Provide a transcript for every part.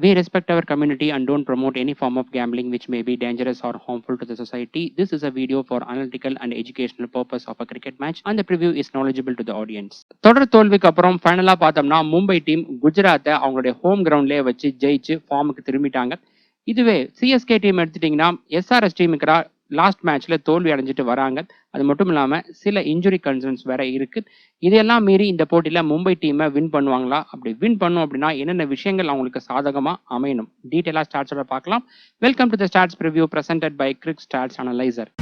We respect our community and don't promote any form of gambling which may be dangerous or harmful to the society. This is a video for analytical and educational purpose of a cricket match and the preview is knowledgeable to the audience. தொடர் தோல்விக்கு அப்புறம் ஃபைனலா பார்த்தோம்னா Mumbai team குஜராத்தை அவங்களுடைய home கிரவுண்ட்லயே வச்சு ஜெயிச்சு ஃபார்முக்கு திரும்பிட்டாங்க. இதுவே சிஎஸ்கே டீம் எடுத்துட்டீங்கன்னா எஸ்ஆர்எஸ் டீமுக்கு லாஸ்ட் மேட்ச்ல தோல்வி அடைஞ்சிட்டு வராங்க. அது மட்டும் இல்லாம சில இன்ஜுரி கன்சர்ன்ஸ் வேற இருக்கு. இதையெல்லாம் மீறி இந்த போட்டியில மும்பை டீமை வின் பண்ணுவாங்களா? அப்படி வின் பண்ணும் அப்படின்னா என்னென்ன விஷயங்கள் அவங்களுக்கு சாதகமா அமையணும்? டீடைலா ஸ்டாட்ஸோட பார்க்கலாம். Welcome to the stats preview presented by cric stats analyser.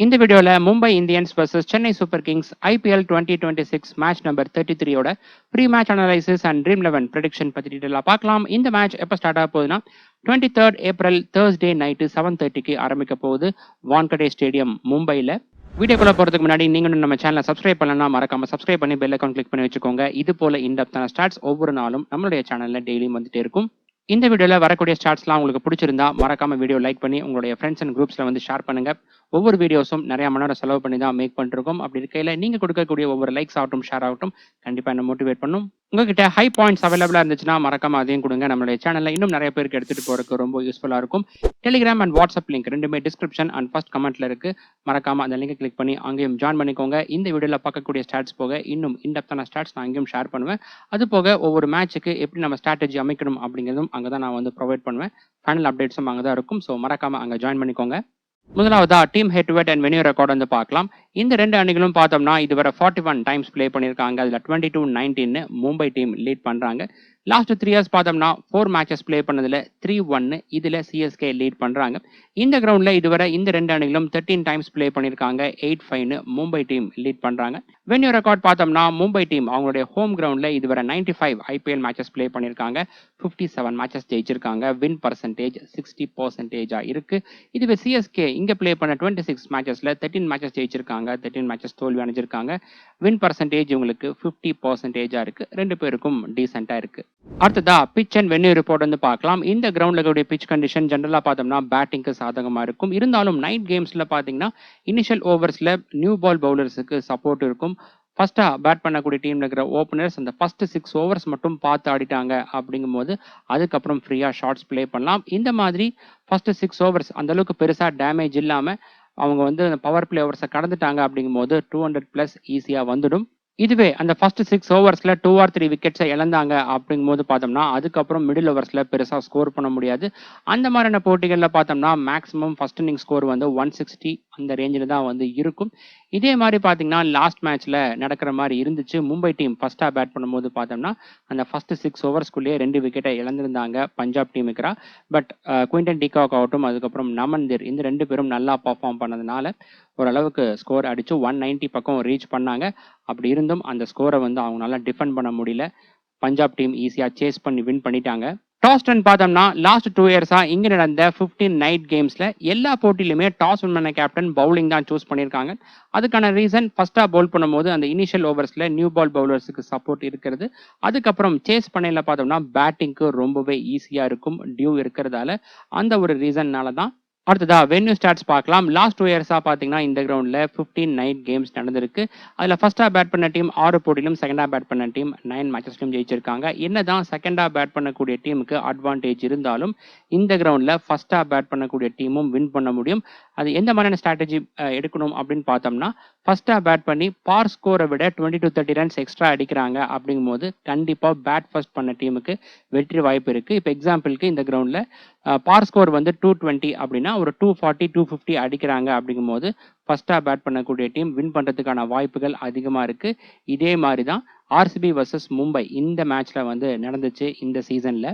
இந்த வீடியோல Mumbai Indians versus Chennai super kings IPL 2026 match number 33யோட pre match analysis and dream 11 prediction பத்தி டீடைலா பார்க்கலாம். இந்த மேட்ச் எப்போ ஸ்டார்ட் ஆக போகுதுன்னா 23rd ஏப்ரல் Thursday நைட்டு 7:30க்கு ஆரம்பிக்க போகுது வான்கடே ஸ்டேடியம் மும்பைல. வீடியோக்குள்ள போறதுக்கு முன்னாடி நீங்க நம்ம சேனலை சப்ஸ்கிரைப் பண்ணலன்னா மறக்காம சப்ஸ்கிரைப் பண்ணி பெல் ஐகான் கிளிக் பண்ணி வச்சுக்கோங்க. இது போல இன்டெப்தான ஸ்டாட்ஸ் ஒவ்வொரு நாளும் நம்மளுடைய சேனல்ல டெய்லியும் வந்துட்டே இருக்கும். இந்த வீடியோல வரக்கூடிய ஸ்டாட்ஸ்லாம் உங்களுக்கு பிடிச்சிருந்தா மறக்காம வீடியோ லைக் பண்ணி உங்களுடைய ஃப்ரெண்ட்ஸ் அண்ட் குரூப்ஸ்ல வந்து ஷேர் பண்ணுங்க. ஒவ்வொரு வீடியோஸும் நிறைய மணி நேரம் செலவு பண்ணி தான் மேக் பண்ணிருக்கோம். அப்படி இருக்கையில நீங்க கொடுக்கக்கூடிய ஒவ்வொரு லைக்ஸ் ஆகட்டும் ஷேர் ஆகட்டும் கண்டிப்பா என்ன மோட்டிவேட் பண்ணும். உங்ககிட்ட ஹை பாயிண்ட்ஸ் அவைலபிளா இருந்துச்சுன்னா மறக்காம அதையும் கொடுங்க. நம்மளுடைய சேனல்ல இன்னும் நிறைய பேருக்கு எடுத்துட்டு போறதுக்கு ரொம்ப யூஸ்ஃபுல்லா இருக்கும். டெலிகிராம் அண்ட் வாட்ஸ்அப் லிங்க் ரெண்டுமே டிஸ்கிரிப்ஷன் அண்ட் ஃபர்ஸ்ட் கமெண்ட்ல இருக்கு. மறக்காம அந்த லிங்கை கிளிக் பண்ணி அங்கேயும் ஜாயின் பண்ணிக்கோங்க. இந்த வீடியோல பார்க்கக்கூடிய ஸ்டாட்ஸ் போக இன்னும் இன்டெப்தான ஸ்டாட்ஸ் நான் அங்கேயும் ஷேர் பண்ணுவேன். அது போக ஒவ்வொரு மேட்சுக்கு எப்படி நம்ம ஸ்ட்ராட்டஜி அமைக்கணும் அப்படிங்கிறதும் அங்கதான் நான் வந்து ப்ரொவைட் பண்ணுவேன். ஃபைனல் அப்டேட்ஸும் அங்கதான் இருக்கும். ஸோ மறக்காம அங்க ஜாயின் பண்ணிக்கோங்க. முதலாவதா team head to head and venue record வந்து பார்க்கலாம். இந்த ரெண்டு அணிகளும் பார்த்தோம்னா இதுவரை 41 டைம்ஸ் பிளே பண்ணியிருக்காங்க. அதில் 22-19 மும்பை டீம் லீட் பண்றாங்க. லாஸ்ட் 3 இயர்ஸ் பார்த்தோம்னா 4 மேட்சஸ் பிளே பண்ணதுல 3-1 இதுல சிஎஸ்கே லீட் பண்றாங்க. இந்த கிரவுண்ட்ல இதுவரை இந்த ரெண்டு அணிகளும் 13 டைம்ஸ் பிளே பண்ணியிருக்காங்க. 8-5 மும்பை டீம் லீட் பண்றாங்க. வென்யூ ரெக்கார்ட் பார்த்தோம்னா மும்பை டீம் அவங்களுடைய ஹோம் கிரவுண்ட்ல இதுவரை 95 IPL மேட்சஸ் பிளே பண்ணியிருக்காங்க. 57 மேட்சஸ் ஜெயிச்சிருக்காங்க. வின் பர்சன்டேஜ் 60% இருக்கு. இதுவே சிஎஸ்கே இங்க பிளே பண்ண 26 மேட்சஸ்ல 13 மேட்சஸ் ஜெயிச்சிருக்காங்க. 13 மேட்சஸ் தோல்வி அடைஞ்சிருக்காங்க. வின் பர்சன்டேஜ் உங்களுக்கு 50% இருக்கு. ரெண்டு பேருக்கும் டீசென்டா இருக்கு. அடுத்ததா பிச் அண்ட் வென்யூ ரிப்போர்ட் வந்து பார்க்கலாம். இந்த கிரவுண்ட்ல கூடிய பிச் கண்டிஷன் ஜெனரலா பார்த்தோம்னா பேட்டிங்க்கு சாதகமா இருக்கும். இருந்தாலும் நைட் கேம்ஸ்ல பாத்தீங்கன்னா இனிஷியல் ஓவர்ஸ்ல நியூ பால் பவுலர்ஸுக்கு சப்போர்ட் இருக்கும். ஃபர்ஸ்டா பேட் பண்ணக்கூடிய டீம்ல இருக்கிற ஓப்பனர்ஸ் அந்த ஃபர்ஸ்ட் 6 ஓவர்ஸ் மட்டும் பார்த்து ஆடிட்டாங்க அப்படிங்கும் போது அதுக்கப்புறம் ஃப்ரீயா ஷாட்ஸ் பிளே பண்ணலாம். இந்த மாதிரி ஃபர்ஸ்ட் 6 ஓவர்ஸ் அந்த அளவுக்கு பெருசா டேமேஜ் இல்லாம அவங்க வந்து பவர் பிளே ஓவர்ஸை கடந்துட்டாங்க அப்படிங்கும் போது 200+ ஈஸியா வந்துடும். இதுவே அந்த ஃபர்ஸ்ட் 6 ஓவர்ஸ்ல 2 or 3 விக்கெட்ஸை இழந்தாங்க அப்படிங்கும் போது பார்த்தோம்னா அதுக்கப்புறம் மிடில் ஓவர்ஸ்ல பெருசா ஸ்கோர் பண்ண முடியாது. அந்த மாதிரியான போட்டிகள்ல பார்த்தோம்னா மேக்ஸிமம் ஃபர்ஸ்ட் இன்னிங் ஸ்கோர் வந்து 160 அந்த ரேஞ்சில் தான் வந்து இருக்கும். இதே மாதிரி பார்த்தீங்கன்னா லாஸ்ட் மேட்ச்ல நடக்கிற மாதிரி இருந்துச்சு. மும்பை டீம் ஃபர்ஸ்டா பேட் பண்ணும்போது பார்த்தோம்னா அந்த ஃபர்ஸ்ட் 6 ஓவர்ஸ்குள்ளேயே 2 விக்கெட்டை இழந்திருந்தாங்க பஞ்சாப் டீமுக்குரா. பட் குயின்டன் டிகாக் ஆகட்டும் அதுக்கப்புறம் நமன்தீர் இந்த ரெண்டு பேரும் நல்லா பர்ஃபார்ம் பண்ணதுனால ஓரளவுக்கு ஸ்கோர் அடிச்சு 190 பக்கம் ரீச் பண்ணாங்க. அப்படி இருந்தும் அந்த ஸ்கோரை வந்து அவங்களால டிஃபெண்ட் பண்ண முடியல. பஞ்சாப் டீம் ஈஸியா சேஸ் பண்ணி வின் பண்ணிட்டாங்க. டாஸ் ரன் பார்த்தோம்னா லாஸ்ட் 2 இயர்ஸா இங்க நடந்த 15 நைட் கேம்ஸ்ல எல்லா போட்டியிலுமே டாஸ் வின் பண்ண கேப்டன் பவுலிங் தான் சூஸ் பண்ணியிருக்காங்க. அதுக்கான ரீசன் ஃபர்ஸ்டா பவுல் பண்ணும்போது அந்த இனிஷியல் ஓவர்ஸ்ல நியூ பால் பவுலர்ஸுக்கு சப்போர்ட் இருக்கிறது. அதுக்கப்புறம் சேஸ் பண்ணையில பார்த்தோம்னா பேட்டிங்க்கு ரொம்பவே ஈஸியா இருக்கும் டியூ இருக்கிறதால. அந்த ஒரு ரீசன்னால தான். அடுத்ததா வென்யூ ஸ்டாட்ஸ் பார்க்கலாம். லாஸ்ட் 2 இயர்ஸா பாத்தீங்கன்னா இந்த கிரவுண்ட்ல 15 நைட் கேம்ஸ் நடந்திருக்கு. அதுல ஃபர்ஸ்டா பேட் பண்ண டீம் 6 போட்டியிலும் செகண்டா பேட் பண்ண டீம் 9 மேட்சஸ்லயும் ஜெயிச்சிருக்காங்க. என்னதான் செகண்டா பேட் பண்ணக்கூடிய டீமுக்கு அட்வான்டேஜ் இருந்தாலும் இந்த கிரவுண்ட்ல ஃபர்ஸ்டா பேட் பண்ணக்கூடிய டீமும் வின் பண்ண முடியும். அது எந்த மாதிரியான ஸ்ட்ராட்டஜி எடுக்கணும் அப்படின்னு பார்த்தோம்னா ஃபர்ஸ்டா பேட் பண்ணி பார் ஸ்கோரை விட 20-30 ரன்ஸ் எக்ஸ்ட்ரா அடிக்கிறாங்க அப்படிங்கும் போது கண்டிப்பா பேட் ஃபர்ஸ்ட் பண்ண டீமுக்கு வெற்றி வாய்ப்பு இருக்கு. இப்போ எக்ஸாம்பிளுக்கு இந்த கிரவுண்ட்ல பார் ஸ்கோர் வந்து 220 அப்படின்னா ஒரு 240-250 அடிக்கிறாங்க அப்படிங்கும் போது ஃபர்ஸ்டா பேட் பண்ணக்கூடிய டீம் வின் பண்றதுக்கான வாய்ப்புகள் அதிகமா இருக்கு. இதே மாதிரி தான் RCB வர்சஸ் மும்பை இந்த மேட்ச்ல வந்து நடந்துச்சு இந்த சீசன்ல.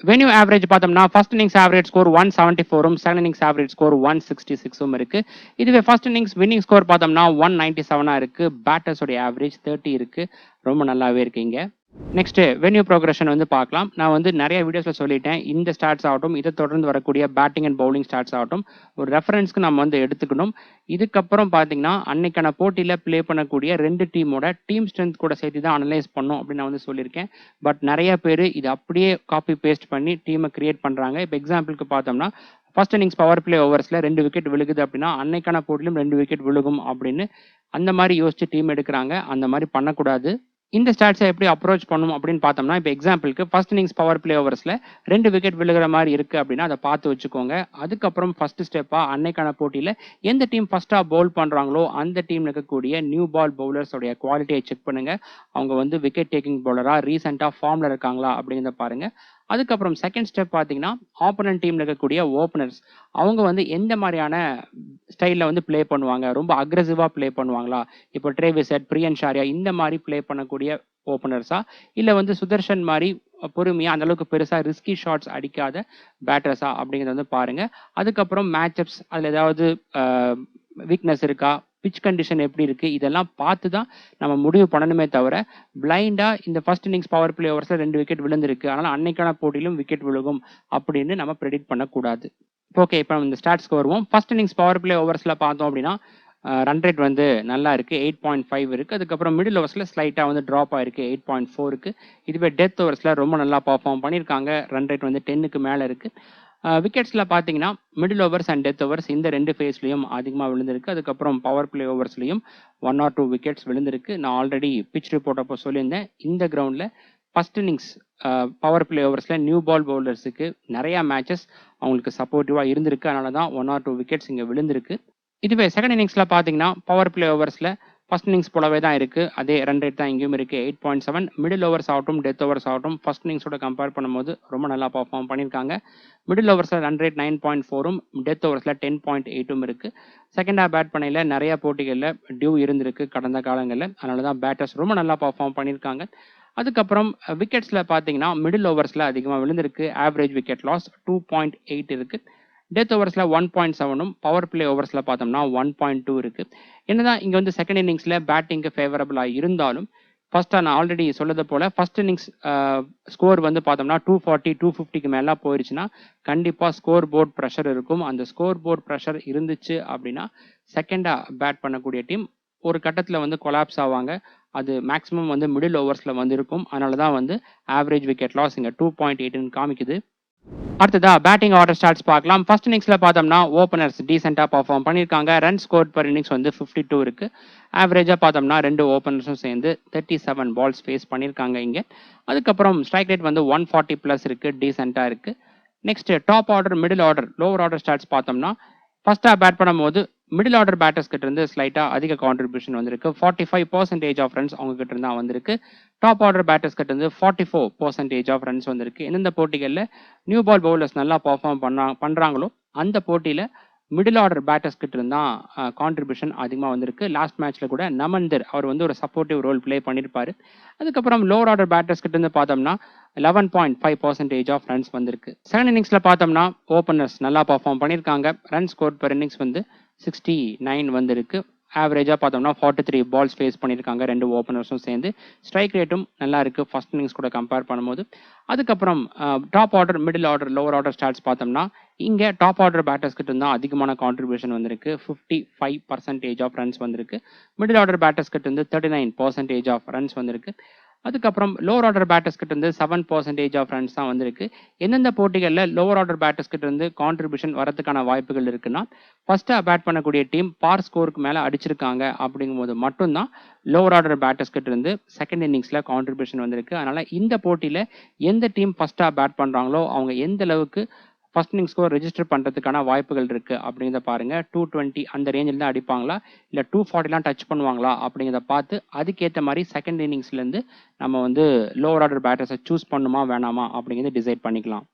வென்யூ ஆவரேஜ் பார்த்தோம்னா first innings average score 174 second innings average score 166 இருக்கு. இதுவே ஃபர்ஸ்ட் இன்னிங்ஸ் வின்னிங் ஸ்கோர் பார்த்தோம்னா 197 இருக்கு. பேட்டர்ஸோட ஆவரேஜ் 30 இருக்கு. ரொம்ப நல்லாவே இருக்கு இங்க. நெக்ஸ்ட் வென்யூ ப்ரோக்ரஷன் வந்து பார்க்கலாம். நான் வந்து நிறைய வீடியோஸ்ல சொல்லிட்டேன். இந்த ஸ்டாட்ஸ் ஆகட்டும் இதை தொடர்ந்து வரக்கூடிய பேட்டிங் அண்ட் பவுலிங் ஸ்டாட்ஸ் ஆகட்டும் ஒரு ரெஃபரன்ஸ்க்கு நம்ம வந்து எடுத்துக்கணும். இதுக்கப்புறம் பார்த்தீங்கன்னா அன்னைக்கான போட்டியில பிளே பண்ணக்கூடிய ரெண்டு டீமோட டீம் ஸ்ட்ரென்த் கூட சேர்த்து தான் அனலைஸ் பண்ணும் அப்படின்னு நான் வந்து சொல்லியிருக்கேன். பட் நிறைய பேர் இது அப்படியே காப்பி பேஸ்ட் பண்ணி டீமை கிரியேட் பண்றாங்க. இப்போ எக்ஸாம்பிளுக்கு பார்த்தோம்னா ஃபர்ஸ்ட் இன்னிங்ஸ் பவர் பிளே ஓவர்ஸ்ல 2 விக்கெட் விழுகுது அப்படின்னா அன்னைக்கான போட்டியிலும் 2 விக்கெட் விழுகும் அப்படின்னு அந்த மாதிரி யோசிச்சு டீம் எடுக்கிறாங்க. அந்த மாதிரி பண்ணக்கூடாது. இந்த ஸ்டாட்ஸை எப்படி அப்ரோச் பண்ணும் அப்படின்னு பார்த்தோம்னா, இப்போ எக்ஸாம்பிளுக்கு ஃபர்ஸ்ட் இன்னிங்ஸ் பவர் பிளே ஓவர்ஸ்ல 2 விக்கெட் விழுகிற மாதிரி இருக்கு அப்படின்னா அதை பார்த்து வச்சுக்கோங்க. அதுக்கப்புறம் ஃபர்ஸ்ட் ஸ்டெப்பா அன்னைக்கான போட்டியில எந்த டீம் ஃபர்ஸ்டா பவுல் பண்றாங்களோ அந்த டீம்ல இருக்கக்கூடிய நியூ பால் பவுலர்ஸ் உடைய குவாலிட்டியை செக் பண்ணுங்க. அவங்க வந்து விக்கெட் டேக்கிங் பவுலரா ரீசெண்டா ஃபார்ம்ல இருக்காங்களா அப்படிங்கிறத பாருங்க. அதுக்கப்புறம் செகண்ட் ஸ்டெப் பார்த்தீங்கன்னா, ஆப்போனன்ட் டீம்ல இருக்கக்கூடிய ஓப்பனர்ஸ் அவங்க வந்து எந்த மாதிரியான ஸ்டைலில் வந்து ப்ளே பண்ணுவாங்க, ரொம்ப அக்ரெசிவாக ப்ளே பண்ணுவாங்களா, இப்போ ட்ரேவிஸ் ஹெட், பிரியன் ஷாரியா இந்த மாதிரி ப்ளே பண்ணக்கூடிய ஓப்பனர்ஸா, இல்லை வந்து சுதர்ஷன் மாதிரி பொறுமையாக அந்த அளவுக்கு பெருசாக ரிஸ்கி ஷாட்ஸ் அடிக்காத பேட்டர்ஸா அப்படிங்கிறத வந்து பாருங்க. அதுக்கப்புறம் மேட்சப்ஸ் அதில் ஏதாவது வீக்னஸ் இருக்கா, பிச் கண்டிஷன் எப்படி இருக்கு, இதெல்லாம் பார்த்து தான் நம்ம முடிவு பண்ணணுமே தவிர பிளைண்டா இந்த ஃபர்ஸ்ட் இன்னிங்ஸ் பவர் பிளே ஓவர்ஸ்ல 2 விக்கெட் விழுந்திருக்கு அதனால அன்னைக்கான போட்டியிலும் விக்கெட் விழுகும் அப்படின்னு நம்ம ப்ரெடிக்ட் பண்ணக்கூடாது. ஓகே, இப்போ நம்ம இந்த ஸ்டாட்ஸ்க்கு வருவோம். ஃபர்ஸ்ட் இன்னிங்ஸ் பவர் பிளே ஓவர்ஸ்ல பார்த்தோம் அப்படின்னா ரன் ரேட் வந்து நல்லா இருக்கு, 8.5 இருக்கு. அதுக்கப்புறம் மிடில் ஓவர்ஸ்ல ஸ்லைட்டா வந்து ட்ராப் ஆயிருக்கு, 8.4 இருக்கு. இதுவே டெத் ஓவர்ஸ்ல ரொம்ப நல்லா பர்ஃபார்ம் பண்ணியிருக்காங்க, ரன் ரேட் வந்து 10க்கு மேல இருக்கு. விக்கெட்ஸ்ல பார்த்தீங்கன்னா middle overs and death overs இந்த 2 ஃபேஸ்லையும் அதிகமாக விழுந்திருக்கு. அதுக்கப்புறம் பவர் பிளே ஓவர்ஸ்லையும் 1 or 2 விக்கெட்ஸ் விழுந்திருக்கு. நான் ஆல்ரெடி பிச் ரிப்போர்ட் அப்போ சொல்லியிருந்தேன், இந்த கிரவுண்டில் ஃபர்ஸ்ட் இன்னிங்ஸ் பவர் பிளே ஓவர்ஸ்ல நியூ பால் பவுலர்ஸுக்கு நிறைய மேட்சஸ் அவங்களுக்கு சப்போர்ட்டிவா இருந்திருக்கு. அதனால தான் 1 or 2 விக்கெட்ஸ் இங்கே விழுந்திருக்கு. இதுவே செகண்ட் இன்னிங்ஸ்ல பார்த்தீங்கன்னா பவர் பிளே ஓவர்ஸ்ல ஃபர்ஸ்ட் இன்னிங்ஸ் போலவே தான் இருக்கு, அதே ரன் ரேட் தான் இங்கேயும் இருக்கு, 8.7. மிடில் ஓவர்ஸ் ஆகட்டும் டெத் ஓவர்ஸ் ஆகட்டும் ஃபர்ஸ்ட் இன்னிங்ஸோட கம்பேர் பண்ணும்போது ரொம்ப நல்லா பர்ஃபார்ம் பண்ணியிருக்காங்க. மிடில் ஓவர்ஸில் ரன் ரேட் 9.4ம் டெத் ஓவர்ஸில் 10.8ம் இருக்கு. செகண்ட் ஹாஃப் பேட் பண்ணையில் நிறைய போட்டிகளில் டியூ இருந்திருக்கு கடந்த காலங்களில், அதனால தான் பேட்டர்ஸ் ரொம்ப நல்லா பர்ஃபார்ம் பண்ணியிருக்காங்க. அதுக்கப்புறம் விக்கெட்ஸில் பார்த்தீங்கன்னா மிடில் ஓவர்ஸில் அதிகமாக விழுந்திருக்கு, ஆவரேஜ் விக்கெட் லாஸ் 2.8 இருக்கு. டெத் ஓவர்ஸில் 1.7ம் பவர் பிளே ஓவர்ஸில் பார்த்தோம்னா 1.2 இருக்கு. என்னதான் இங்கே வந்து செகண்ட் இன்னிங்ஸில் பேட்டிங்க்கு ஃபேவரபிளாக இருந்தாலும் ஃபர்ஸ்ட்டாக நான் ஆல்ரெடி சொல்லது போல் ஃபர்ஸ்ட் இன்னிங்ஸ் ஸ்கோர் வந்து பார்த்தோம்னா 240 250க்கு மேலே போயிடுச்சுன்னா கண்டிப்பாக ஸ்கோர் போர்ட் ப்ரெஷர் இருக்கும். அந்த ஸ்கோர் போர்ட் ப்ரெஷர் இருந்துச்சு அப்படின்னா செகண்டாக பேட் பண்ணக்கூடிய டீம் ஒரு கட்டத்தில் வந்து கொலாப்ஸ் ஆவாங்க. அது மேக்ஸிமம் வந்து மிடில் ஓவர்ஸில் வந்து இருக்கும். அதனால தான் வந்து ஆவரேஜ் விக்கெட் லாஸ் இங்கே 2.8ன்னு காமிக்குது. அடுத்ததா பேட்டிங் ஆர்டர் ஸ்டாட்ஸ் பார்க்கலாம். ஃபர்ஸ்ட் இன்னிங்ஸ்ல பார்த்தோம்னா ஓப்பனர்ஸ் டீசெண்டா பர்ஃபார்ம் பண்ணியிருக்காங்க. ரன் ஸ்கோர் பர் இன்னிங்ஸ் வந்து 52 இருக்கு. ஆவரேஜா பார்த்தோம்னா 2 ஓப்பனர்ஸும் சேர்ந்து 37 பால்ஸ் ஃபேஸ் பண்ணியிருக்காங்க இங்க. அதுக்கப்புறம் ஸ்ட்ரைக் ரேட் வந்து 140 பிளஸ் இருக்கு, டீசெண்டா இருக்கு. Next top order, middle order, lower order stats பார்த்தோம்னா ஃபர்ஸ்டா பேட் பண்ணும்போது மிடில் ஆர்டர் பேட்டர்ஸ் கிட்ட இருந்து ஸ்லைட்டா அதிக கான்ட்ரிபியூஷன் வந்திருக்கு, 45% ஆஃப் ரன்ஸ் அவங்க கிட்ட இருந்தா வந்திருக்கு. டாப் ஆர்டர் பேட்டர்ஸ் கிட்ட இருந்து 44% ஆஃப் ரன்ஸ் வந்திருக்கு. எந்தெந்த போட்டிகளில் நியூ பால் பவுலர்ஸ் நல்லா பர்ஃபார்ம் பண்றாங்களோ அந்த போட்டியில மிடில் ஆர்டர் பேட்டர்ஸ் கிட்ட இருந்தா கான்ட்ரிபியூஷன் அதிகமாக வந்திருக்கு. லாஸ்ட் மேட்ச்ல கூட நமந்தர் அவர் வந்து ஒரு சப்போர்ட்டிவ் ரோல் பிளே பண்ணியிருப்பாரு. அதுக்கப்புறம் லோவர் ஆர்டர் பேட்டர்ஸ் கிட்ட இருந்து பார்த்தோம்னா 11.5% ஆஃப் ரன்ஸ் வந்திருக்கு. செகண்ட் இன்னிங்ஸ்ல பார்த்தோம்னா ஓப்பனர்ஸ் நல்லா பர்ஃபார்ம் பண்ணியிருக்காங்க. ரன் ஸ்கோர் பெர் இன்னிங்ஸ் வந்து 69 வந்திருக்கு. ஆவரேஜா பார்த்தோம்னா 43 பால்ஸ் ஃபேஸ் பண்ணியிருக்காங்க 2 ஓப்பனர்ஸும் சேர்ந்து. ஸ்ட்ரைக் ரேட்டும் நல்லா இருக்கு ஃபர்ஸ்ட் இன்னிங்ஸ் கூட கம்பேர் பண்ணும்போது. அதுக்கப்புறம் top order, middle order, lower order stats பார்த்தோம்னா இங்கே டாப் ஆர்டர் பேட்டர்ஸ் கிட்ட இருந்தால் அதிகமான கான்ட்ரிபியூஷன் வந்திருக்கு, 55% ஆஃப் ரன்ஸ் வந்திருக்கு. மிடில் ஆர்டர் பேட்டர்ஸ் கிட்ட இருந்து 39% ஆஃப் ரன்ஸ் வந்திருக்கு. அதுக்கப்புறம் லோவர் ஆர்டர் பேட்டர்ஸ் கிட்ட இருந்து 7% ஆஃப் ரன்ஸ் தான் வந்திருக்கு. எந்தெந்த போட்டிகளில் லோவர் ஆர்டர் பேட்டர்ஸ் கிட்ட இருந்து கான்ட்ரிபியூஷன் வரதுக்கான வாய்ப்புகள் இருக்குன்னா ஃபர்ஸ்டா பேட் பண்ணக்கூடிய டீம் பார் ஸ்கோருக்கு மேலே அடிச்சிருக்காங்க அப்படிங்கும்போது மட்டும்தான் லோவர் ஆர்டர் பேட்டர்ஸ் கிட்ட இருந்து செகண்ட் இன்னிங்ஸ்ல கான்ட்ரிபியூஷன் வந்திருக்கு. அதனால இந்த போட்டியில எந்த டீம் ஃபர்ஸ்டா பேட் பண்றாங்களோ அவங்க எந்த அளவுக்கு ஃபர்ஸ்ட் இன்னிங் ஸ்கோர் ரெஜிஸ்டர் பண்ணுறதுக்கான வாய்ப்புகள் இருக்குது அப்படிங்கிறத பாருங்கள். 220 அந்த ரேஞ்சில் தான் அடிப்பாங்களா இல்லை 240லாம் டச் பண்ணுவாங்களா அப்படிங்கிறத பார்த்து அதுக்கேற்ற மாதிரி செகண்ட் இன்னிங்ஸ்லேருந்து நம்ம வந்து லோவர் ஆர்டர் பேட்டர்ஸை சூஸ் பண்ணுமா வேணாமா அப்படிங்கிறத டிசைட் பண்ணிக்கலாம்.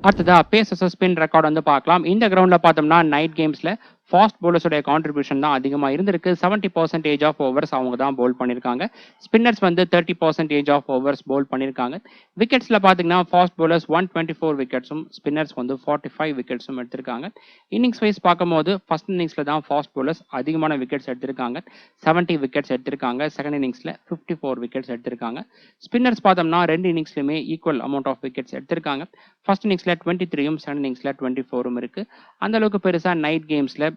அடுத்ததா பேஸ் வர்சஸ் ஸ்பின் ரெக்கார்ட் வந்து பார்க்கலாம். இந்த கிரவுண்டில் பார்த்தோம்னா நைட் கேம்ஸில் ஃபாஸ்ட் பவுலர்ஸோடைய கான்ட்ரிபியூஷன் தான் அதிகமாக இருந்திருக்கு. 70% ஆஃப் ஓவர்ஸ் அவங்க தான் பவுல் பண்ணியிருக்காங்க. ஸ்பின்னர்ஸ் வந்து 30% ஆஃப் ஓவர்ஸ் பவுல் பண்ணியிருக்காங்க. விக்கெட்ஸில் பார்த்தீங்கன்னா ஃபாஸ்ட் பவுலர்ஸ் 124 விக்கெட்ஸும் ஸ்பின்னர்ஸ் வந்து 45 விக்கெட்ஸும் எடுத்திருக்காங்க. இன்னிங்ஸ் வைஸ் பார்க்கும்போது ஃபர்ஸ்ட் இன்னிங்ஸில் தான் ஃபாஸ்ட் பவுலர்ஸ் அதிகமான விக்கெட்ஸ் எடுத்திருக்காங்க, 70 விக்கெட்ஸ் எடுத்திருக்காங்க. செகண்ட் இன்னிங்ஸில் 54 விக்கெட்ஸ் எடுத்திருக்காங்க. ஸ்பின்னர்ஸ் பார்த்தோம்னா 2 இன்னிங்ஸ்லையுமே ஈக்குவல் அமௌண்ட் ஆஃப் விக்கெட்ஸ் எடுத்திருக்காங்க. ஃபர்ஸ்ட் இன்னிங்ஸில் 23ம் செகண்ட் இன்னிங்ஸில் 24ம் இருக்கு. அந்த அளவுக்கு பெருசாக நைட் கேம்ஸில்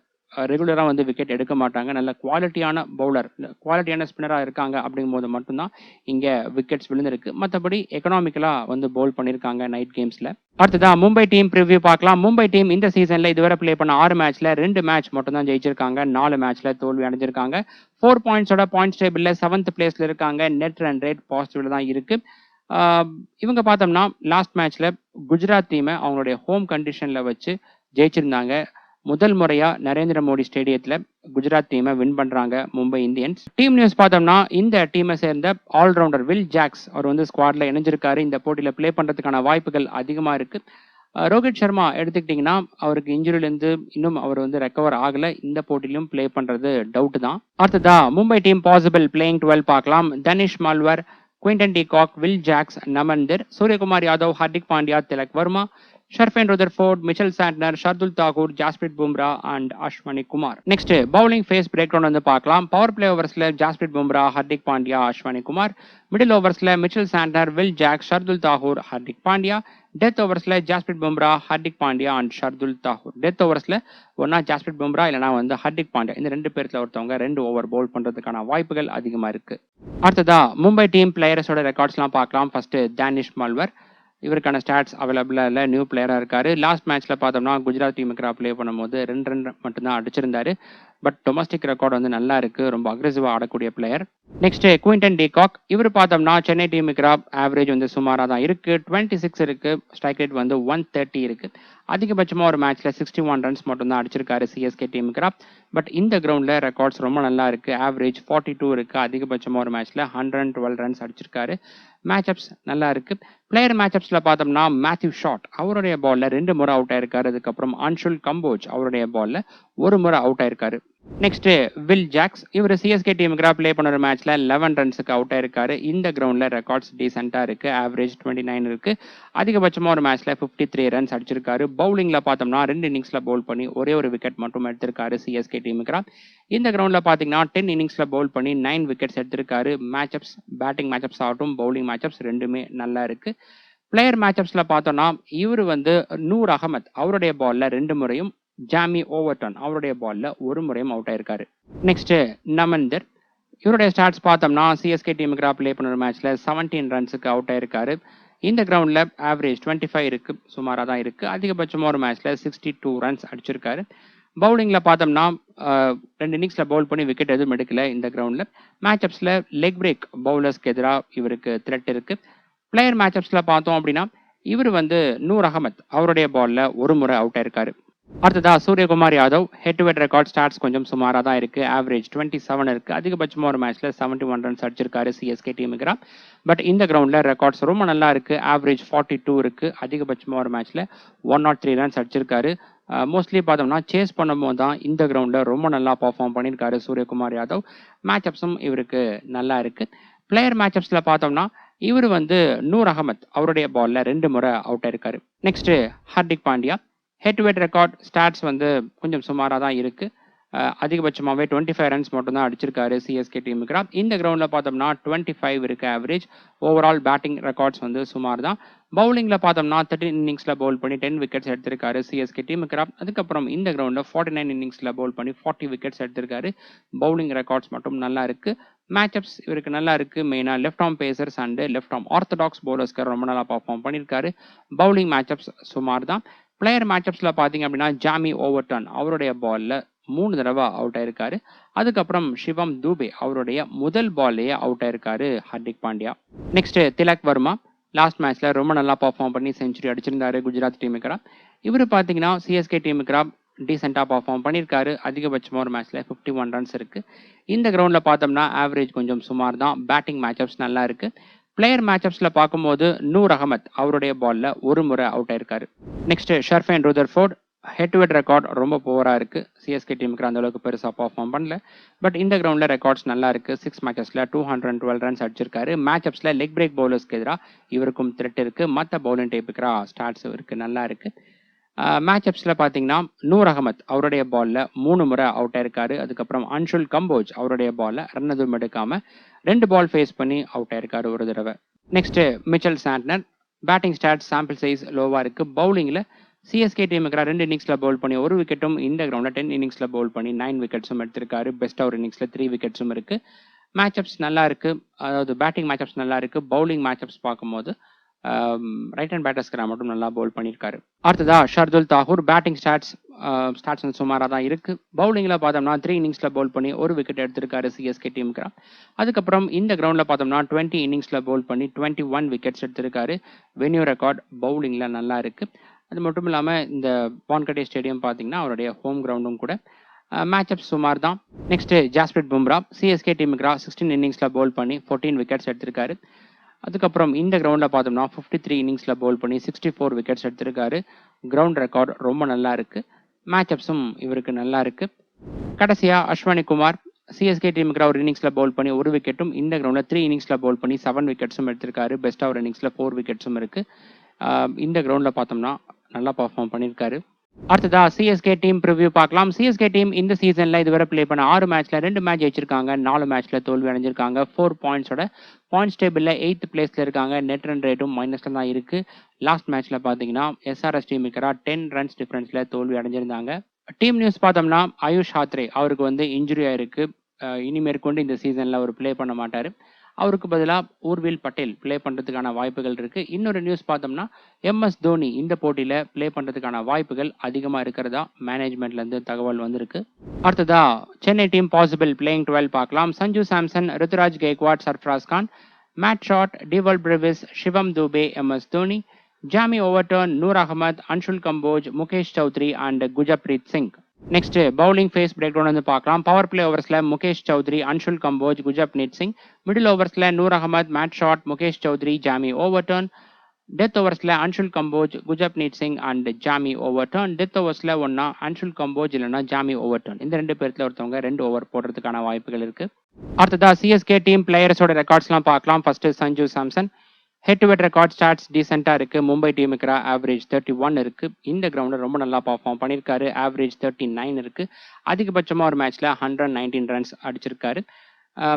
ரெகுலராக வந்து விக்கெட் எடுக்க மாட்டாங்க. நல்ல குவாலிட்டியான பவுலர், குவாலிட்டியான ஸ்பின்னராக இருக்காங்க அப்படிங்கும்போது மட்டும்தான் இங்கே விக்கெட்ஸ் விழுந்திருக்கு. மற்றபடி எக்கனாமிக்கலாக வந்து பவுல் பண்ணியிருக்காங்க நைட் கேம்ஸில். அடுத்ததான் மும்பை டீம் ப்ரிவ்யூ பார்க்கலாம். மும்பை டீம் இந்த சீசனில் இதுவரை ப்ளே பண்ண 6 மேட்ச்சில் 2 மேட்ச் மட்டும் தான் ஜெயிச்சிருக்காங்க. 4 மேட்ச்சில் தோல்வி அடைஞ்சிருக்காங்க. 4 பாயிண்ட்ஸோட பாயிண்ட்ஸ் டேபிளில் 7th பிளேஸில் இருக்காங்க. நெட் ரன் ரேட் பாசிட்டிவ்ல தான் இருக்கு. இவங்க பார்த்தோம்னா லாஸ்ட் மேட்ச்ல குஜராத் டீமை அவங்களுடைய ஹோம் கண்டிஷன்ல வச்சு ஜெயிச்சிருந்தாங்க. முதல் முறையா நரேந்திர மோடி ஸ்டேடியத்துல குஜராத் டீமை வின் பண்றாங்க மும்பை இந்தியன்ஸ். டீம் நியூஸ் பார்த்தோம்னா இந்த டீமை சேர்ந்த ஆல்ரவுண்டர் வில் ஜாக்ஸ் அவர் வந்து ஸ்குவாட்ல இணைஞ்சிருக்காரு. இந்த போட்டியில பிளே பண்றதுக்கான வாய்ப்புகள் அதிகமா இருக்கு. ரோஹித் சர்மா எடுத்துக்கிட்டிங்கன்னா அவருக்கு இன்ஜுரியிலேருந்து இன்னும் அவர் வந்து ரெக்கவர் ஆகலை. இந்த போட்டியிலும் பிளே பண்ணுறது டவுட் தான். அடுத்ததா மும்பை டீம் பாசிபிள் பிளேயிங் 12 பார்க்கலாம். Tanishq malware, Quinton de Kock, will Jacks, நமந்தர், Suryakumar Yadav, Hardik Pandya, Tilak Verma, ஷர்ஃபேன் Rutherford, Mitchell Santner, Shardul Thakur, Jasprit Bumrah and Ashwini Kumar. Next bowling phase break down வந்து பார்க்கலாம். Power play ஓவர்ஸ்ல Jasprit Bumrah, Hardik Pandya, Ashwini Kumar. Middle ஓவர்ஸ்ல Mitchell Santner, will Jacks, Shardul Thakur, Hardik Pandya. Death ஓவர்ஸ்ல Jasprit Bumrah, Hardik Pandya and Shardul Thakur. Death ஓவர்ஸ்ல ஒன்னா ஜாஸ்பிரிட் பும்ரா இல்லைனா வந்து ஹர்திக் பாண்டியா, இந்த 2 பேர்ல ஒருத்தவங்க 2 ஓவர் பவுல் பண்றதுக்கான வாய்ப்புகள் அதிகமா இருக்கு. அடுத்ததா மும்பை டீம் பிளேயர்ஸோட ரெக்கார்ட்ஸ்லாம் பார்க்கலாம். ஃபர்ஸ்ட் தானிஷ் மால்வர், இவருக்கான ஸ்டாட்ஸ் அவைலபிளா இல்லை, நியூ பிளேயரா இருக்காரு. லாஸ்ட் மேட்ச்ல பார்த்தோம்னா குஜராத் டீமுக்கு பிளே பண்ணும்போது 2 ரன் மட்டும்தான் அடிச்சிருந்தாரு. பட் டொமஸ்டிக் ரெக்கார்டு வந்து நல்லா இருக்கு, ரொம்ப அக்ரெசிவா ஆடக்கூடிய player. Next Quinton de Kock, இவர் பார்த்தோம்னா சென்னை டீமுக்கு ஆவரேஜ் வந்து சுமாராக தான் இருக்கு. 26 இருக்கு, ஸ்ட்ரைக் ரேட் வந்து 130 இருக்கு. அதிகபட்சமா ஒரு மேட்ச்ல 61 ரன்ஸ் மட்டும் தான் அடிச்சிருக்காரு சிஎஸ்கே டீமுக்கு. பட் இந்த கிரவுண்ட்ல ரெக்கார்ட்ஸ் ரொம்ப நல்லா இருக்கு. ஆவரேஜ் 42 இருக்கு. அதிகபட்சமா ஒரு மேட்ச்ல 112 ரன்ஸ் அடிச்சிருக்காரு. மேட்சப்ஸ் நல்லா இருக்கு. பிளேயர் மேட்சப்ஸ்ல பார்த்தோம்னா மேத்யூ ஷாட் அவருடைய பால்ல 2 முறை அவுட் ஆயிருக்காரு. அதுக்கப்புறம் அன்ஷுல் கம்போஜ் அவருடைய பால்ல 1 முறை அவுட் ஆயிருக்காரு. நெக்ஸ்ட் வில் ஜாக்ஸ், இவர் சிஎஸ்கே டீமுக்கு பிளே பண்ண ஒரு மேட்ச்ல 11 ரன்ஸுக்கு அவுட் ஆயிருக்காரு. இந்த கிரவுண்ட்ல ரெக்கார்ட்ஸ் டீசென்டா இருக்கு. ஆவரேஜ் 29 இருக்கு. அதிகபட்சமா ஒரு மேட்ச்ல 53 ரன்ஸ் அடிச்சிருக்காரு. பவுலிங்ல பார்த்தோம்னா 2 இன்னிங்ஸ்ல பவுல் பண்ணி ஒரே ஒரு விக்கெட் மட்டும் எடுத்திருக்காரு சிஎஸ்கே டீமுக்கு. இந்த கிரவுண்ட்ல பாத்தீங்கன்னா 10 இன்னிங்ஸ்ல பவுல் பண்ணி 9 விக்கெட்ஸ் எடுத்திருக்காரு. மேட்சப்ஸ், பேட்டிங் மேட்சப்ஸ் ஆகட்டும், பவுலிங் மேட்சப்ஸ் ரெண்டுமே நல்லா இருக்கு. பிளேயர் மேட்சப்ஸ்ல பார்த்தோம்னா இவர் வந்து நூர் அகமத் அவருடைய பால்ல 2 முறையும், ஜாமி ஓவர்டன் அவருடைய பால்ல 1 முறையும் அவுட் ஆயிருக்காரு. நெக்ஸ்ட் நமந்தர், இவருடைய ஸ்டாட்ஸ் பார்த்தோம்னா சிஎஸ்கே டீமுக்கு பிளே பண்ண மேட்ச்ல 17 ரன்ஸுக்கு அவுட் ஆயிருக்காரு. இந்த கிரவுண்ட்ல ஆவரேஜ் 25 இருக்கு, சுமாராக தான் இருக்கு. அதிகபட்சமா ஒரு மேட்ச்ல 62 ரன்ஸ் அடிச்சிருக்காரு. பவுலிங்ல பார்த்தோம்னா 2 இன்னிங்ஸ்ல பவுல் பண்ணி விக்கெட் எதுவும் எடுக்கல. இந்த கிரவுண்ட்ல மேட்சப்ஸ்ல லெக் பிரேக் பவுலர்ஸ்க்கு எதிராக இவருக்கு த்ரெட் இருக்கு. பிளேயர் மேட்சப்ஸ்ல பார்த்தோம் அப்படின்னா இவர் வந்து நூர் அகமத் அவருடைய பால்ல 1 முறை அவுட் ஆயிருக்காரு. அடுத்ததா Suryakumar Yadav, head to head record stats கொஞ்சம் சுமாராக தான் இருக்கு. ஆவரேஜ் 27 இருக்கு. அதிகபட்சமா ஒரு மேட்ச்ல 71 ரன்ஸ் அடிச்சிருக்காரு சிஎஸ்கே டீமுக்கு. பட் இந்த கிரவுண்ட்ல ரெக்கார்ட்ஸ் ரொம்ப நல்லா இருக்கு. ஆவரேஜ் 42 இருக்கு. அதிகபட்சமா ஒரு மேட்ச்ல 103 ரன்ஸ் அடிச்சிருக்காரு. மோஸ்ட்லி பார்த்தோம்னா சேஸ் பண்ணும்போது தான் இந்த கிரவுண்ட்ல ரொம்ப நல்லா பர்ஃபார்ம் பண்ணியிருக்காரு சூரியகுமார் யாதவ். மேட்சப்ஸும் இவருக்கு நல்லா இருக்கு. பிளேயர் மேட்சப்ஸ்ல பார்த்தோம்னா இவர் வந்து நூர் அகமத் அவருடைய பால்ல 2 முறை அவுட் ஆயிருக்காரு. Next Hardik Pandya, head to head record stats வந்து கொஞ்சம் சுமாராக தான் இருக்கு. அதிகபட்சமாகவே 25 ரன்ஸ் மட்டும் தான் அடிச்சிருக்காரு சிஎஸ்கே டீமுக்கு. இந்த கிரவுண்ட்ல பார்த்தோம்னா 25 இருக்கு ஆவரேஜ். ஓவரால் பேட்டிங் ரெக்கார்ட்ஸ் வந்து சுமார் தான். பவுலிங்ல பார்த்தோம்னா 13 இன்னிங்ஸ்ல பவுல் பண்ணி 10 விக்கெட்ஸ் எடுத்திருக்காரு சிஎஸ்கே டீமுக்கு. அதுக்கப்புறம் இந்த கிரவுண்ட்ல 49 இன்னிங்ஸ்ல பவுல் பண்ணி 40 விக்கெட்ஸ் எடுத்திருக்காரு. பவுலிங் ரெக்கார்ட்ஸ் மட்டும் நல்லா இருக்கு. மேட்சப்ஸ் இவருக்கு நல்லா இருக்கு. மெயினா left arm pacers and left arm orthodox பவுலர்ஸ்க்கு ரொம்ப நல்லா பர்ஃபார்ம் பண்ணியிருக்காரு. பவுலிங் மேட்சப்ஸ் சுமார் தான். பிளேயர் மேட்சப்ஸ்ல பாத்தீங்க அப்படின்னா ஜாமி ஓவர்டன் அவருடைய பால்ல 3 தடவை அவுட் ஆயிருக்காரு. அதுக்கப்புறம் சிவம் தூபே அவருடைய முதல் பால்லேயே அவுட் ஆயிருக்காரு ஹர்திக் பாண்டியா. நெக்ஸ்ட் திலக் வர்மா, லாஸ்ட் மேட்ச்ல ரொம்ப நல்லா பர்ஃபார்ம் பண்ணி செஞ்சுரி அடிச்சிருந்தாரு குஜராத் டீமுக்கு. இவரு பாத்தீங்கன்னா சிஎஸ்கே டீமுக்கு டீசெண்டா பர்ஃபார்ம் பண்ணியிருக்காரு. அதிகபட்சமா ஒரு மேட்ச்ல 51 ரன்ஸ் இருக்கு. இந்த கிரவுண்ட்ல பார்த்தோம்னா ஆவரேஜ் கொஞ்சம் சுமார் தான். பேட்டிங் மேட்சப்ஸ் நல்லா இருக்கு. பிளேயர் மேட்சப்ஸ்ல பார்க்கும்போது நூர் அகமத் அவருடைய பால்ல 1 முறை அவுட் ஆயிருக்காரு. Next Sherfane Rutherford, head to head record ரொம்ப புவரா இருக்கு. சிஎஸ்கே டீமுக்கு அந்த அளவுக்கு பெருசா பர்ஃபார்ம் பண்ணல. பட் இந்த கிரவுண்ட்ல ரெக்கார்ட்ஸ் நல்லா இருக்கு. 6 மேட்சஸ்ல 212 ரன்ஸ் அடிச்சிருக்காரு. மேட்சப்ஸ்ல லெக் பிரேக் பவுலர்ஸ்க்கு எதிராக இவருக்கும் த்ரெட் இருக்கு. மற்ற பவுலிங் டைப்புக்கு ஸ்டாட்ஸ் இவருக்கு நல்லா இருக்கு. மேட்சப்ஸ்ல பாத்தீங்கன்னா நூர் அகமத் அவருடைய பால்ல 3 முறை அவுட் ஆயிருக்காரு. அதுக்கப்புறம் அன்ஷுல் கம்போஜ் அவருடைய பால்ல ரன் எதுவும் எடுக்காம 2 பால் ஃபேஸ் பண்ணி அவுட் ஆயிருக்காரு ஒரு தடவை. Next Mitchell Santner, batting stats sample size லோவா இருக்கு. பவுலிங்ல சிஎஸ்கே டீமுக்கு 2 இன்னிங்ஸ்ல பவுல் பண்ணி 1 விக்கெட்டும், இந்த கிரவுண்ட்ல 10 இன்னிங்ஸ்ல பவுல் பண்ணி 9 விக்கெட்ஸும் எடுத்திருக்காரு. பெஸ்ட் ஓவர் இன்னிங்ஸ்ல 3 விக்கெட்ஸும் இருக்கு. மேட்சப்ஸ் நல்லா இருக்கு. அதாவது பேட்டிங் மேட்சப்ஸ் நல்லா இருக்கு. பவுலிங் மேட்சப்ஸ் பார்க்கும்போது ரைட் ஹேண்ட் பேட்டர்ஸ்க்கு மட்டும் நல்லா பவுல் பண்ணியிருக்காரு. அடுத்ததா ஷர்துல் தாகூர். பேட்டிங் ஸ்டாட்ஸ் வந்து சுமாராக தான் இருக்கு. பவுலிங்ல பார்த்தோம்னா 3 இன்னிங்ஸ்ல பவுல் பண்ணி 1 விக்கெட் எடுத்திருக்காரு சிஎஸ்கே டீமுக்கு. அதுக்கப்புறம் இந்த கிரவுண்ட்ல பார்த்தோம்னா 20 இன்னிங்ஸ்ல பவுல் பண்ணி 21 விக்கெட்ஸ் எடுத்திருக்காரு. வென்யூ ரெக்கார்ட் பவுலிங்ல நல்லா இருக்கு. அது மட்டும் இல்லாமல் இந்த வான்கடே ஸ்டேடியம் பார்த்தீங்கன்னா அவருடைய ஹோம் கிரவுண்டும் கூட. மேட்சப் சுமார் தான். நெக்ஸ்ட் ஜாஸ்பிரிட் பும்ரா. சிஎஸ்கே டீமுக்கு 16 இன்னிங்ஸ்ல பவுல் பண்ணி 14 விக்கெட்ஸ் எடுத்திருக்காரு. அதுக்கப்புறம் இந்த கிரவுண்ட்ல பார்த்தோம்னா 53 இன்னிங்ஸ்ல பவுல் பண்ணி 64 விக்கெட்ஸ் எடுத்திருக்காரு. கிரவுண்ட் ரெக்கார்ட் ரொம்ப நல்லா இருக்கு. மேட்சப்ஸும் இவருக்கு நல்லா இருக்கு. கடைசியா அஸ்வினி குமார். சிஎஸ்கே டீமுக்கு ஒரு இன்னிங்ஸ்ல பவுல் பண்ணி 1 விக்கெட்டும், இந்த கிரவுண்ட்ல 3 இன்னிங்ஸ்ல பவுல் பண்ணி 7 விக்கெட்ஸும் எடுத்திருக்காரு. பெஸ்ட் ஓவர் இன்னிங்ஸ்ல 4 விக்கெட்ஸும் இருக்கு. இந்த கிரவுண்ட்ல பார்த்தோம்னா நல்லா பர்ஃபார்ம் பண்ணியிருக்காரு. அடுத்ததா சிஎஸ்கே டீம் ப்ரிவ்யூ பார்க்கலாம். சிஎஸ்கே டீம் இந்த சீசன்ல இதுவரை பிளே பண்ண 6 மேட்ச்ல 2 மேட்ச் ஜெயிச்சிருக்காங்க. 4 மேட்ச்ல தோல்வி அடைஞ்சிருக்காங்க. 4 பாயிண்ட்ஸோட பாயிண்ட்ஸ் டேபிள்ல 8th பிளேஸ்ல இருக்காங்க. நெட் ரன் ரேட்டும் மைனஸ்ல தான் இருக்கு. லாஸ்ட் மேட்ச்ல பாத்தீங்கன்னா எஸ்ஆர்எஸ் டீமுக்கு 10 ரன்ஸ் டிஃபரன்ஸ்ல தோல்வி அடைஞ்சிருந்தாங்க. டீம் நியூஸ் பார்த்தோம்னா ஆயுஷ் ஹாத்ரே அவருக்கு வந்து இன்ஜுரி ஆயிருக்கு. இனிமேற்கொண்டு இந்த சீசன்ல அவர் பிளே பண்ண மாட்டாரு. அவருக்கு பதிலாக ஊர்வில் பட்டேல் பிளே பண்ணுறதுக்கான வாய்ப்புகள் இருக்குது. இன்னொரு நியூஸ் பார்த்தோம்னா எம்எஸ் தோனி இந்த போட்டியில் பிளே பண்ணுறதுக்கான வாய்ப்புகள் அதிகமாக இருக்கிறதா மேனேஜ்மெண்ட்லேருந்து தகவல் வந்திருக்கு. அடுத்ததா சென்னை டீம் பாசிபிள் பிளேயிங் 12 பார்க்கலாம். Sanju Samson, Ruturaj Gaikwad, Sarfaraz Khan, Matt Short, Dewald Brevis, Shivam Dube, MS Dhoni, Jamie Overton, Noor Ahmad, Anshul Kamboj, Mukesh Choudhary and Gurjapneet Singh. Next bowling phase break down வந்து பார்க்கலாம். பவர் பிளே ஓவர்ஸ்ல முகேஷ் சௌத்ரி, அன்ஷுல் கம்போஜ், குஜப்ரீத் சிங். மிடில் ஓவர்ஸ்ல Noor Ahmad, Matt Short, Mukesh Choudhary, Jamie Overton. Death ஓவர்ஸ்ல Anshul Kamboj, Gurjapneet Singh and Jamie Overton. Death ஓவர்ஸ்ல ஒன்னா அன்ஷுல் கம்போஜ் இல்லைன்னா ஜாமி ஓவர்டர்ன். இந்த 2 பேர்த்துல ஒருத்தவங்க 2 ஓவர் போடுறதுக்கான வாய்ப்புகள் இருக்கு. அடுத்ததா சிஎஸ்கே டீம் பிளேயர்ஸோட ரெக்கார்ட்ஸ்லாம் பார்க்கலாம். First Sanju Samson. Head to head record stats டீசெண்டாக இருக்கு. மும்பை டீமுக்கு ஆவரேஜ் 31 இருக்கு. இந்த கிரவுண்டில் ரொம்ப நல்லா பர்ஃபார்ம் பண்ணியிருக்காரு. ஆவரேஜ் 39 இருக்கு. அதிகபட்சமாக ஒரு மேட்ச்ல 119 ரன்ஸ் அடிச்சிருக்காரு.